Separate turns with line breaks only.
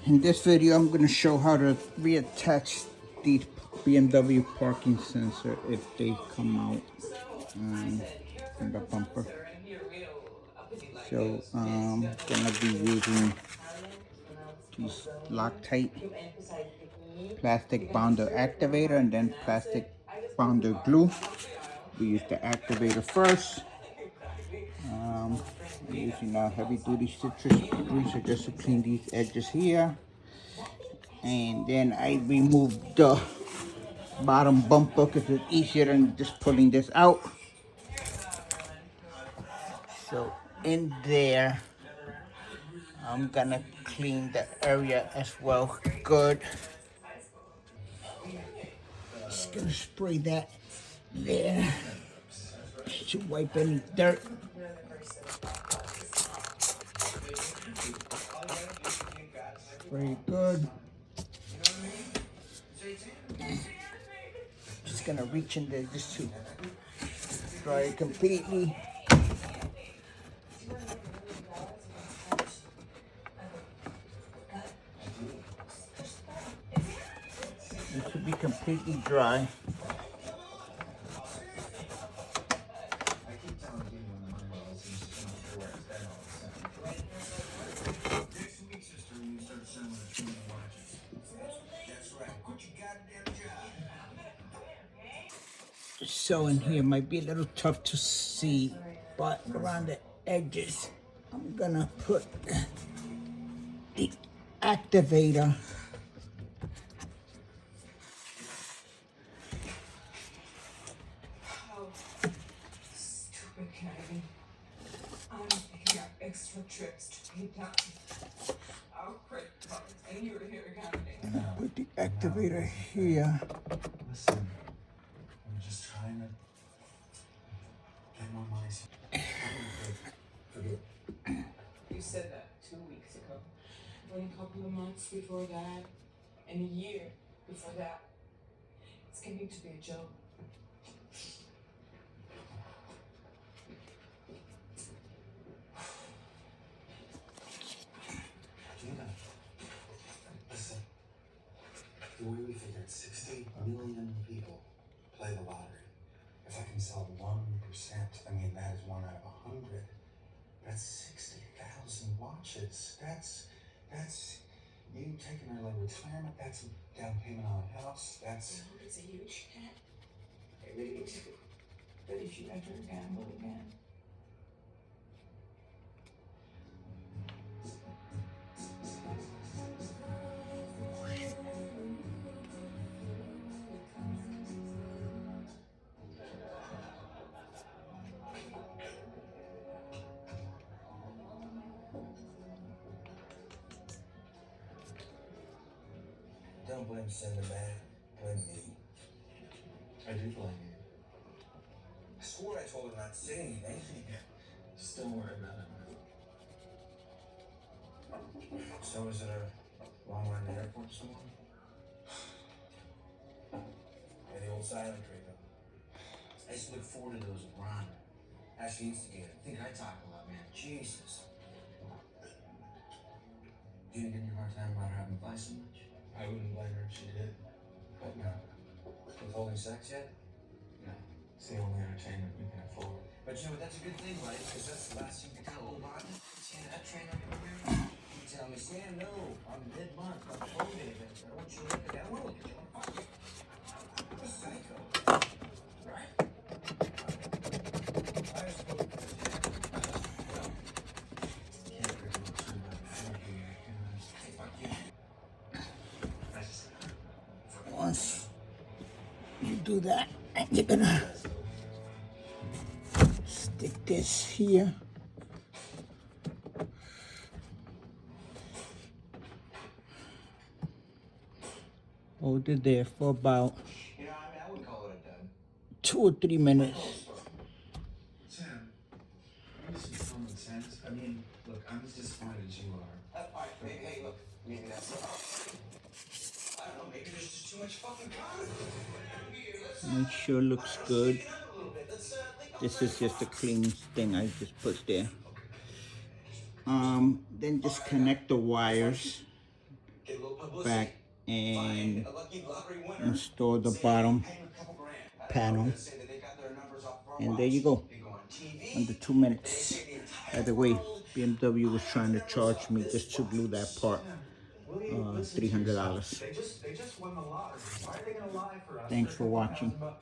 In this video, I'm going to show how to reattach the BMW parking sensor if they come out from the bumper. So I'm going to be using these Loctite plastic bonder activator and then plastic bonder glue. We use the activator first. I'm using a heavy duty citrus degreaser just to clean these edges here. And then I removed the bottom bumper because it's easier than just pulling this out. So in there, I'm gonna clean the area as well. Good. Just gonna spray that there to wipe any dirt. Very good. Just gonna reach in there just to dry it completely. It should be completely dry. So in here might be a little tough to see, but around the edges, I'm gonna put the activator.
Stupid Kennedy. I'm picking up extra trips to pay down our credit cards, and you're here again.
Put the activator here.
Listen, I'm just trying to get more money. Forget.
You said that 2 weeks ago. When a couple of months before that, and a year before that. It's getting to be a joke.
Gina, listen. The way we figured 60 million people play the lottery. If I can sell 1%, I mean, that is 1 out of 100. That's 60,000 watches. That's you taking early retirement. That's a down payment on a house. That's.
It's a huge hit. It really is. But if you ever gamble again,
Don't blame Cinder, man. Blame me. I do blame you. I swore I told her not to say anything. Just don't worry about it. So is it a long ride to the airport this morning? Yeah, the old silent treatment. I used to look forward to those with Ron. Ashley instigated. I think I talk a lot, man. Jesus. You didn't give me a hard time about her having fly so much? I wouldn't blame her if she did. But no. Withholding sex yet? No. It's the only entertainment we can afford. But you know what? That's a good thing, right? Because that's the last thing to tell old Martin. See that train on your rear? You tell me, Sam, no, I'm mid-month. I'm phone it. I want you to look at that. I want to look at you. I'm fucking. I'm a psycho. Right? I was supposed to. Can't really do too much here, can I? Hey, fuck you.
Once you do that, you're gonna stick this here. Hold it there for about
You know, I mean, I wouldn't call it a dud.
2 or 3 minutes.
Sam, use some common sense. I mean, look, I'm as disappointed as you are. All right, hey, look, maybe that's. I don't know, maybe there's just too much fucking content.
Make sure it looks good. This is just a clean thing I just put there. Then just connect the wires
Get a little publicity.
back and
Find a lucky lottery winner.
install the
Say,
bottom
pay him a couple grand.
panel.
They'll say that they got their numbers off of our
And there you
watch.
go.
They go on TV.
Under 2
They
minutes.
say the
By
entire
the way,
world.
BMW was trying to charge me just to glue that part
Listen to yourself.
$300.
They just won the lottery. Why are they gonna lie for us?
Thanks for watching.
$1,000.